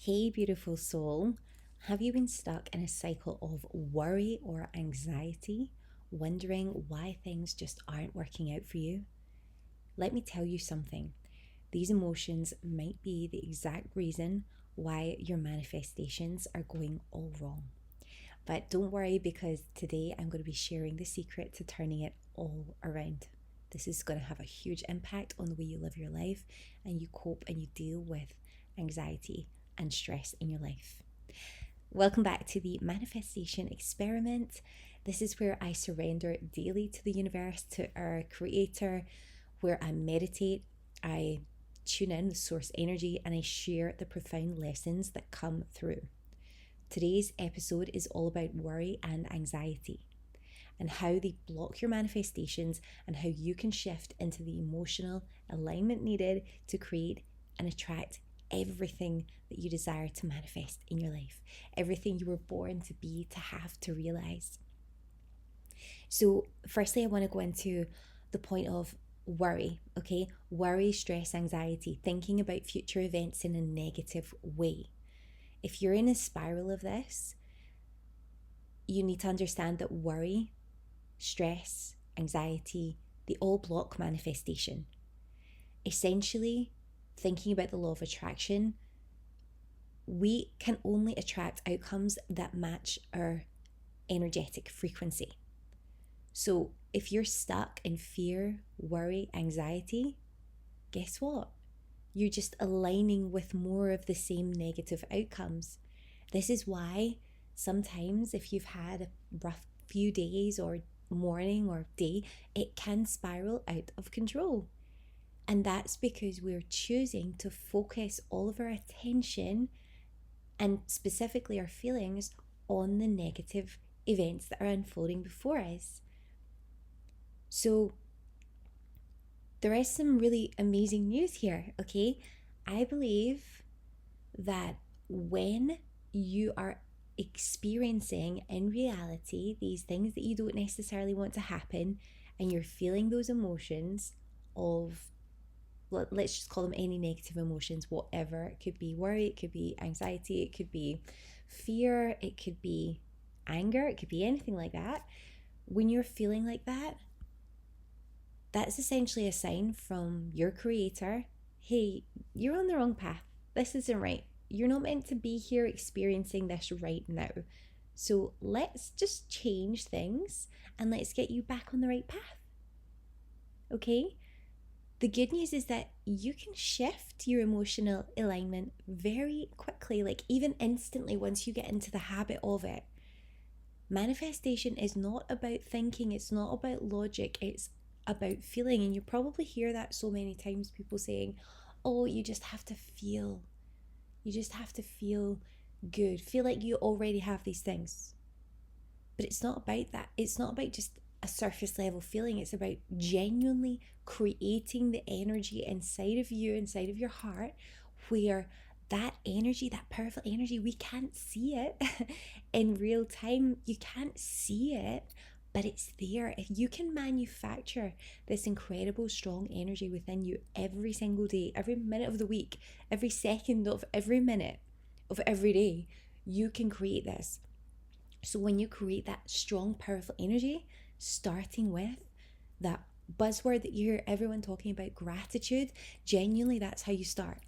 Hey, beautiful soul. Have you been stuck in a cycle of worry or anxiety, wondering why things just aren't working out for you? Let me tell you something. These emotions might be the exact reason why your manifestations are going all wrong. But don't worry, because today I'm going to be sharing the secret to turning it all around. This is going to have a huge impact on the way you live your life and you cope and you deal with anxiety and stress in your life. Welcome back to the manifestation experiment. This is where I surrender daily to the universe, to our creator, where I meditate, I tune in with source energy, and I share the profound lessons that come through. Today's episode is all about worry and anxiety and how they block your manifestations and how you can shift into the emotional alignment needed to create and attract everything that you desire to manifest in your life, everything you were born to be, to have, to realize. So, firstly, I want to go into the point of worry, okay? Worry, stress, anxiety, thinking about future events in a negative way. If you're in a spiral of this, you need to understand that worry, stress, anxiety, they all block manifestation. Essentially, thinking about the law of attraction, we can only attract outcomes that match our energetic frequency. So if you're stuck in fear, worry, anxiety, guess what? You're just aligning with more of the same negative outcomes. This is why sometimes if you've had a rough few days or morning or day, it can spiral out of control. And that's because we're choosing to focus all of our attention and specifically our feelings on the negative events that are unfolding before us. So there is some really amazing news here, okay? I believe that when you are experiencing in reality these things that you don't necessarily want to happen and you're feeling those emotions of, let's just call them any negative emotions, whatever. It could be worry, it could be anxiety, it could be fear, it could be anger, it could be anything like that. When you're feeling like that, that's essentially a sign from your creator. Hey, you're on the wrong path. This isn't right. You're not meant to be here experiencing this right now. So let's just change things and let's get you back on the right path. Okay? The good news is that you can shift your emotional alignment very quickly, like even instantly once you get into the habit of it. Manifestation is not about thinking, it's not about logic, it's about feeling. And you probably hear that so many times, people saying, oh, you just have to feel. You just have to feel good. Feel like you already have these things. But it's not about that. It's not about just a surface level feeling. It's about genuinely creating the energy inside of you, inside of your heart, where that energy, that powerful energy, we can't see it in real time. You can't see it, but it's there. If you can manufacture this incredible strong energy within you every single day, every minute of the week, every second of every minute of every day, you can create this. So when you create that strong, powerful energy, starting with that buzzword that you hear everyone talking about, gratitude, genuinely that's how you start.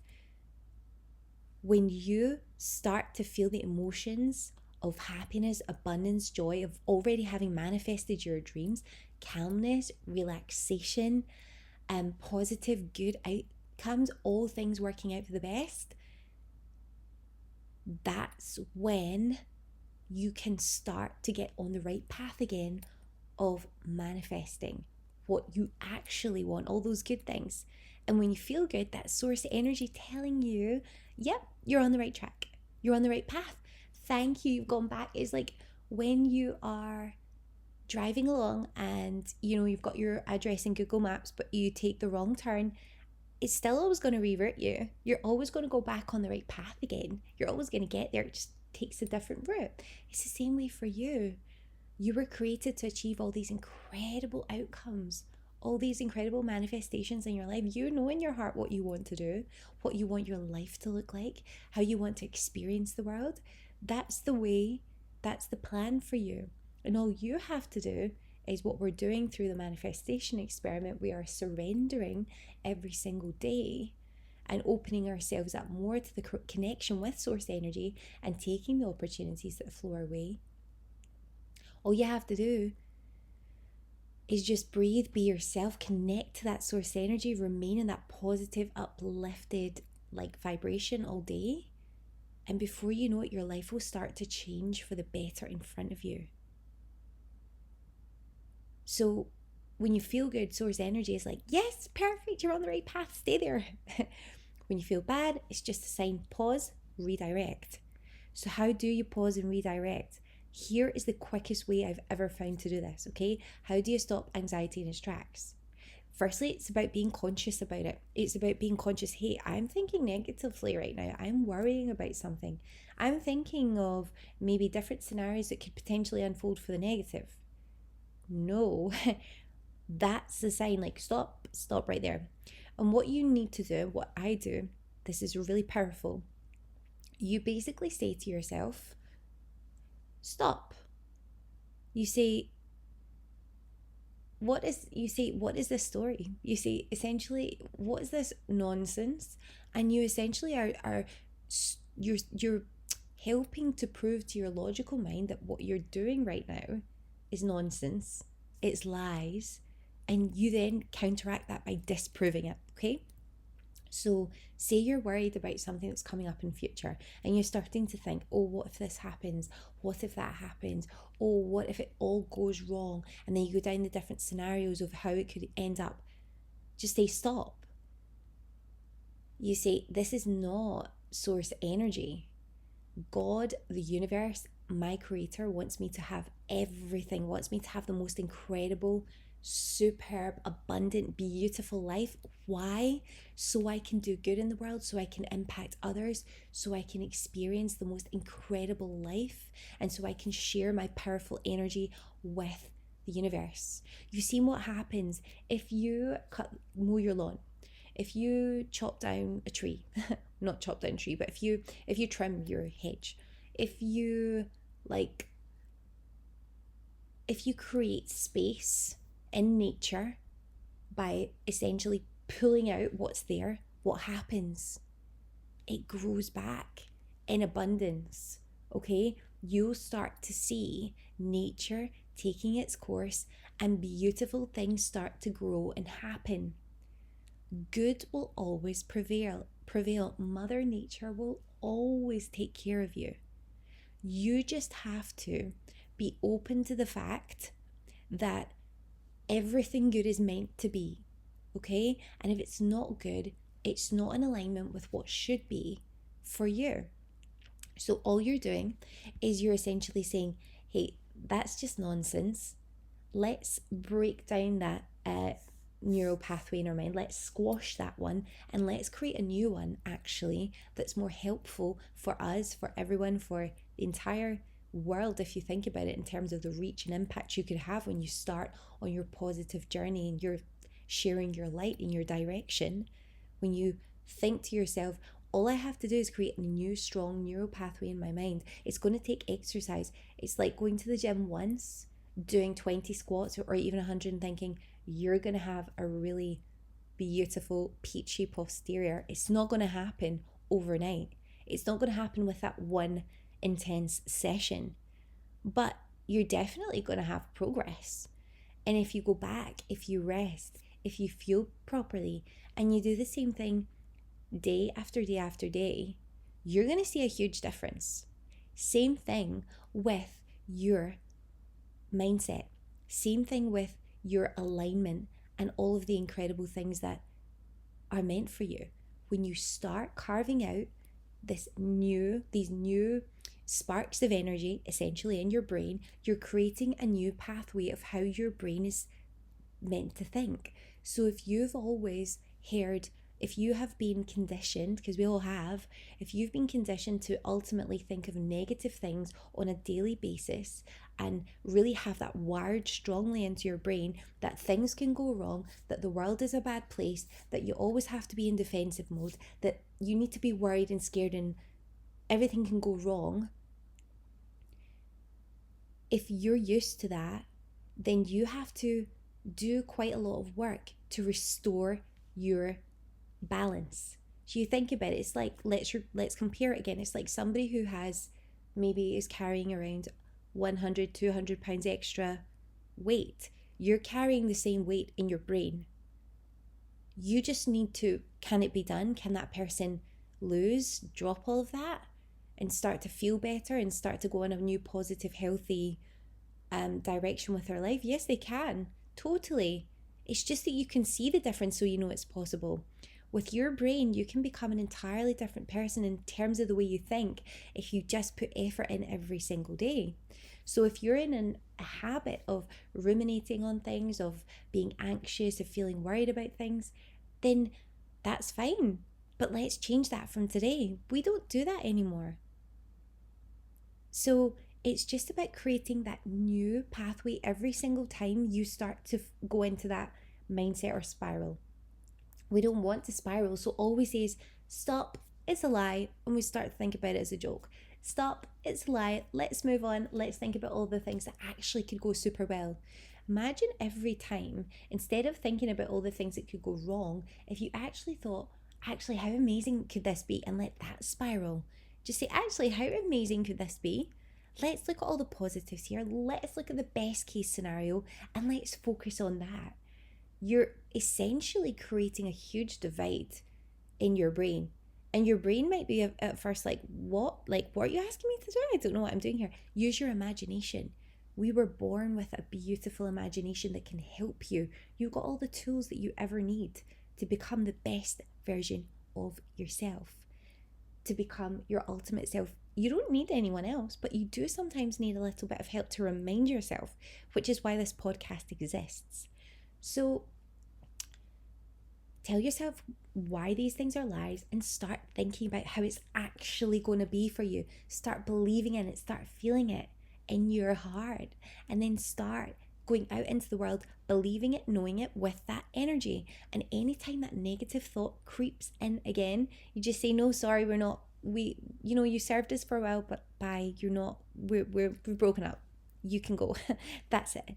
When you start to feel the emotions of happiness, abundance, joy, of already having manifested your dreams, calmness, relaxation, and positive, good outcomes, all things working out for the best, that's when you can start to get on the right path again of manifesting what you actually want, all those good things. And when you feel good, that source energy telling you, yep, you're on the right track, you're on the right path. Thank you, you've gone back. It's like when you are driving along and you've got your address in Google Maps, but you take the wrong turn, it's still always going to revert you. You're always going to go back on the right path again. You're always going to get there. It just takes a different route. It's the same way for you. You were created to achieve all these incredible outcomes all these incredible manifestations in your life. You know in your heart what you want to do, what you want your life to look like, how you want to experience the world. That's the way, that's the plan for you. And all you have to do is what we're doing through the manifestation experiment. We are surrendering every single day and opening ourselves up more to the connection with source energy and taking the opportunities that flow our way. All you have to do is just breathe, be yourself, connect to that source energy, remain in that positive, uplifted like vibration all day. And before you know it, your life will start to change for the better in front of you. So when you feel good, source energy is like, yes, perfect, you're on the right path, stay there. When you feel bad, it's just a sign, pause, redirect. So how do you pause and redirect? Here is the quickest way I've ever found to do this, okay? How do you stop anxiety in its tracks? Firstly, it's about being conscious about it. It's about being conscious, hey, I'm thinking negatively right now. I'm worrying about something. I'm thinking of maybe different scenarios that could potentially unfold for the negative. No, that's the sign, like stop right there. And what you need to do, what I do, this is really powerful. You basically say to yourself, stop. You say, what is this story? You say, essentially, what is this nonsense? And you essentially are you're helping to prove to your logical mind that what you're doing right now is nonsense, it's lies, and you then counteract that by disproving it, okay? So say you're worried about something that's coming up in future and you're starting to think, oh, what if this happens? What if that happens? Oh, what if it all goes wrong? And then you go down the different scenarios of how it could end up. Just say stop. You say, this is not source energy. God, the universe, my creator wants me to have everything, wants me to have the most incredible, superb, abundant, beautiful life. Why? So I can do good in the world, so I can impact others, so I can experience the most incredible life, and so I can share my powerful energy with the universe. You've seen what happens if you mow your lawn, if you chop down a tree, not chop down a tree, but if you trim your hedge, if you like, if you create space in nature by essentially pulling out what's there, what happens? It grows back in abundance, okay? You'll start to see nature taking its course and beautiful things start to grow and happen. Good will always prevail. Mother Nature will always take care of you. You just have to be open to the fact that everything good is meant to be, okay? And if it's not good, it's not in alignment with what should be for you. So all you're doing is you're essentially saying, hey, that's just nonsense. Let's break down that neural pathway in our mind. Let's squash that one and let's create a new one, actually, that's more helpful for us, for everyone, for the entire world, if you think about it, in terms of the reach and impact you could have when you start on your positive journey and you're sharing your light in your direction. When you think to yourself, all I have to do is create a new strong neural pathway in my mind. It's going to take exercise. It's like going to the gym once, doing 20 squats or even 100 and thinking you're going to have a really beautiful peachy posterior. It's not going to happen overnight. It's not going to happen with that one intense session, but you're definitely going to have progress. And if you go back, if you rest, if you feel properly, and you do the same thing day after day after day, you're going to see a huge difference. Same thing with your mindset. Same thing with your alignment and all of the incredible things that are meant for you. When you start carving out these new sparks of energy essentially in your brain, you're creating a new pathway of how your brain is meant to think. So if you've always heard if you have been conditioned, because we all have, if you've been conditioned to ultimately think of negative things on a daily basis and really have that wired strongly into your brain that things can go wrong, that the world is a bad place, that you always have to be in defensive mode, that you need to be worried and scared and everything can go wrong, if you're used to that, then you have to do quite a lot of work to restore your balance. So you think about it, it's like let's compare it again. It's like somebody who has maybe is carrying around 100, 200 pounds extra weight. You're carrying the same weight in your brain. You just need to, can it be done? Can that person drop all of that and start to feel better and start to go in a new positive, healthy direction with their life? Yes, they can. Totally. It's just that you can see the difference so you know it's possible. With your brain, you can become an entirely different person in terms of the way you think if you just put effort in every single day. So if you're in a habit of ruminating on things, of being anxious, of feeling worried about things, then that's fine. But let's change that from today. We don't do that anymore. So it's just about creating that new pathway every single time you start to go into that mindset or spiral. We don't want to spiral, so all we say is stop, it's a lie, and we start to think about it as a joke. Stop, it's a lie, let's move on, let's think about all the things that actually could go super well. Imagine every time, instead of thinking about all the things that could go wrong, if you actually thought, actually, how amazing could this be? And let that spiral. Just say, actually, how amazing could this be? Let's look at all the positives here. Let's look at the best case scenario and let's focus on that. You're essentially creating a huge divide in your brain. And your brain might be at first like, what? Like, what are you asking me to do? I don't know what I'm doing here. Use your imagination. We were born with a beautiful imagination that can help you. You've got all the tools that you ever need to become the best version of yourself, to become your ultimate self. You don't need anyone else, but you do sometimes need a little bit of help to remind yourself, which is why this podcast exists. So tell yourself why these things are lies and start thinking about how it's actually going to be for you. Start believing in it, start feeling it in your heart, and then start going out into the world, believing it, knowing it with that energy. And anytime that negative thought creeps in again, you just say, no, sorry, we're not, you served us for a while, but bye, you're not, we've broken up. You can go. That's it.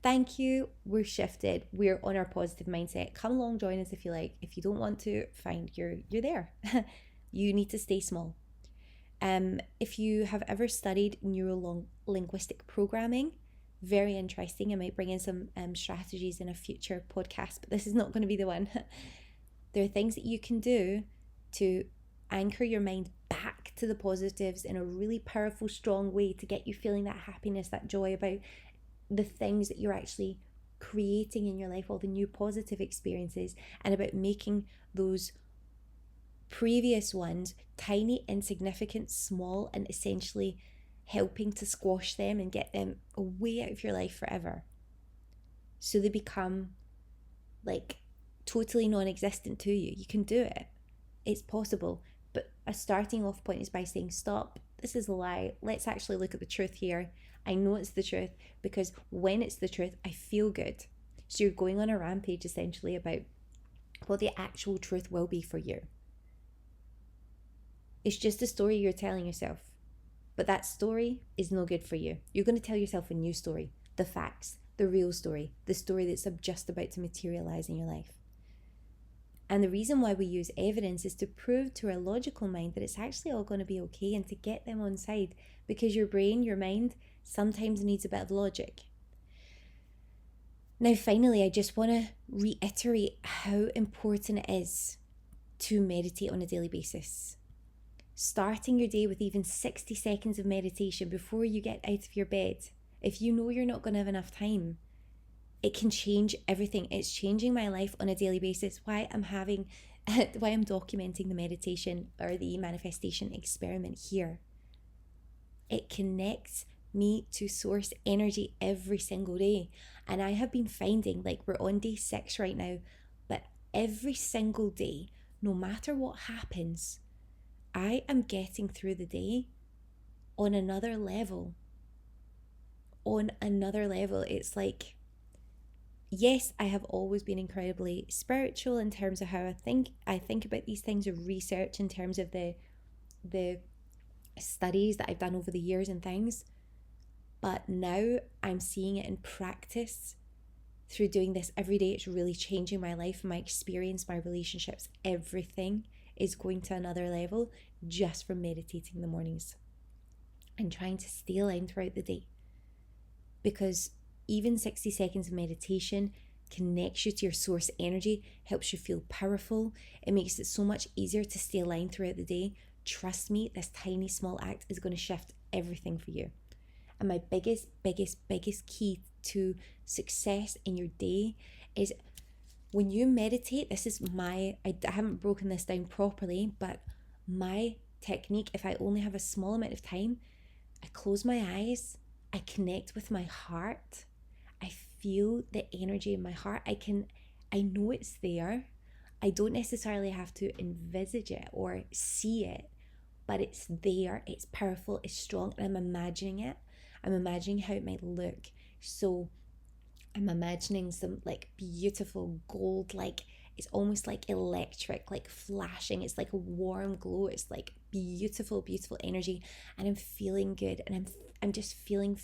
Thank you. We're shifted. We're on our positive mindset. Come along, join us if you like. If you don't want to, fine, you're there. You need to stay small. If you have ever studied neuro-linguistic programming, very interesting. I might bring in some strategies in a future podcast, but this is not going to be the one. There are things that you can do to anchor your mind back to the positives in a really powerful, strong way to get you feeling that happiness, that joy about the things that you're actually creating in your life, all the new positive experiences, and about making those previous ones tiny, insignificant, small, and essentially helping to squash them and get them away out of your life forever. So they become like totally non-existent to you. You can do it. It's possible. But a starting off point is by saying, stop, this is a lie. Let's actually look at the truth here. I know it's the truth because when it's the truth, I feel good. So you're going on a rampage essentially about what the actual truth will be for you. It's just a story you're telling yourself. But that story is no good for you. You're going to tell yourself a new story, the facts, the real story, the story that's just about to materialize in your life. And the reason why we use evidence is to prove to our logical mind that it's actually all going to be okay and to get them on side, because your brain, your mind, sometimes needs a bit of logic. Now, finally, I just want to reiterate how important it is to meditate on a daily basis. Starting your day with even 60 seconds of meditation before you get out of your bed. If you know you're not going to have enough time, it can change everything. It's changing my life on a daily basis. Why I'm documenting the meditation or the manifestation experiment here. It connects me to source energy every single day. And I have been finding, like, we're on day 6 right now, but every single day, no matter what happens, I am getting through the day on another level. On another level. It's like, yes, I have always been incredibly spiritual in terms of how I think about these things, of research in terms of the studies that I've done over the years and things. But now I'm seeing it in practice through doing this every day. It's really changing my life, my experience, my relationships. Everything is going to another level just from meditating in the mornings and trying to stay aligned throughout the day. Because even 60 seconds of meditation connects you to your source energy, helps you feel powerful. It makes it so much easier to stay aligned throughout the day. Trust me, this tiny small act is going to shift everything for you. And my biggest key to success in your day is when you meditate. This is I haven't broken this down properly, but my technique, if I only have a small amount of time, I close my eyes, I connect with my heart, I feel the energy in my heart. I know it's there. I don't necessarily have to envisage it or see it, but it's there, it's powerful, it's strong, and I'm imagining it. I'm imagining how it might look. So I'm imagining some like beautiful gold, like it's almost like electric, like flashing. It's like a warm glow. It's like beautiful energy, and I'm feeling good, and I'm just feeling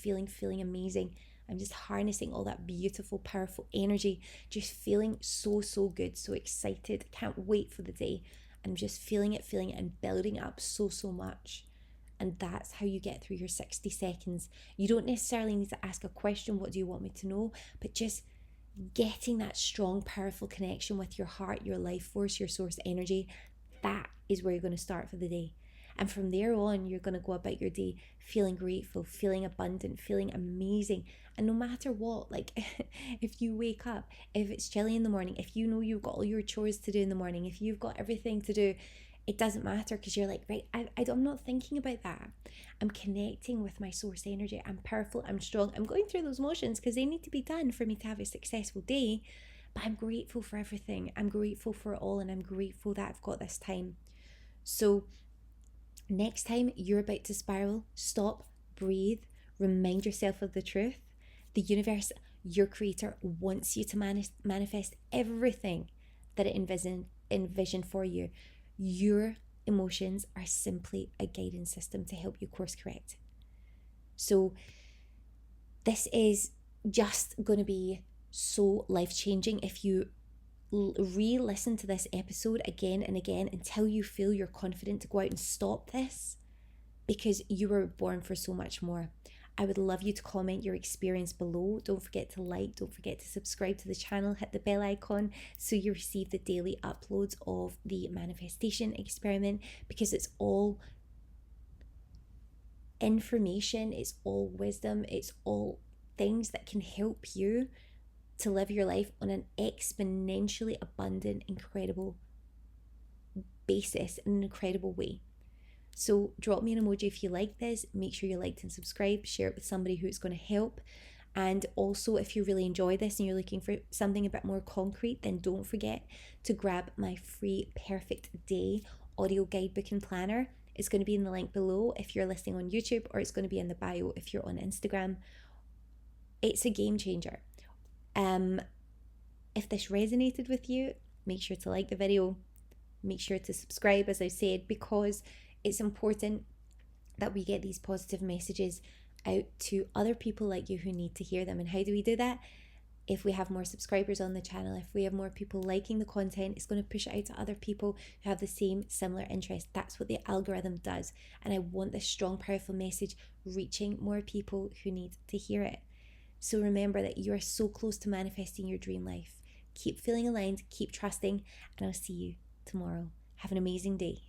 amazing. I'm just harnessing all that beautiful, powerful energy, just feeling so good, so excited. Can't wait for the day. I'm just feeling it, and building up so much. And that's how you get through your 60 seconds. You don't necessarily need to ask a question, what do you want me to know? But just getting that strong, powerful connection with your heart, your life force, your source energy, that is where you're going to start for the day. And from there on, you're going to go about your day feeling grateful, feeling abundant, feeling amazing. And no matter what, like if you wake up, if it's chilly in the morning, if you know you've got all your chores to do in the morning, if you've got everything to do, it doesn't matter, because you're like, right, I'm not thinking about that. I'm connecting with my source energy. I'm powerful, I'm strong. I'm going through those motions because they need to be done for me to have a successful day. But I'm grateful for everything. I'm grateful for it all, and I'm grateful that I've got this time. So next time you're about to spiral, stop, breathe, remind yourself of the truth. The universe, your creator, wants you to manifest everything that it envisioned for you. Your emotions are simply a guidance system to help you course correct. So this is just going to be so life-changing if you re-listen to this episode again and again until you feel you're confident to go out and stop this, because you were born for so much more. I would love you to comment your experience below. Don't forget to like, don't forget to subscribe to the channel, hit the bell icon so you receive the daily uploads of the manifestation experiment, because it's all information, it's all wisdom, it's all things that can help you to live your life on an exponentially abundant, incredible basis in an incredible way. So drop me an emoji if you like this. Make sure you liked and subscribe. Share it with somebody who it's going to help. And also, if you really enjoy this and you're looking for something a bit more concrete, then don't forget to grab my free Perfect Day audio guidebook and planner. It's going to be in the link below if you're listening on YouTube, or it's going to be in the bio if you're on Instagram. It's a game changer. If this resonated with you, make sure to like the video. Make sure to subscribe, as I said, because it's important that we get these positive messages out to other people like you who need to hear them. And how do we do that? If we have more subscribers on the channel, if we have more people liking the content, it's going to push it out to other people who have the same similar interest. That's what the algorithm does. And I want this strong, powerful message reaching more people who need to hear it. So remember that you are so close to manifesting your dream life. Keep feeling aligned, keep trusting, and I'll see you tomorrow. Have an amazing day.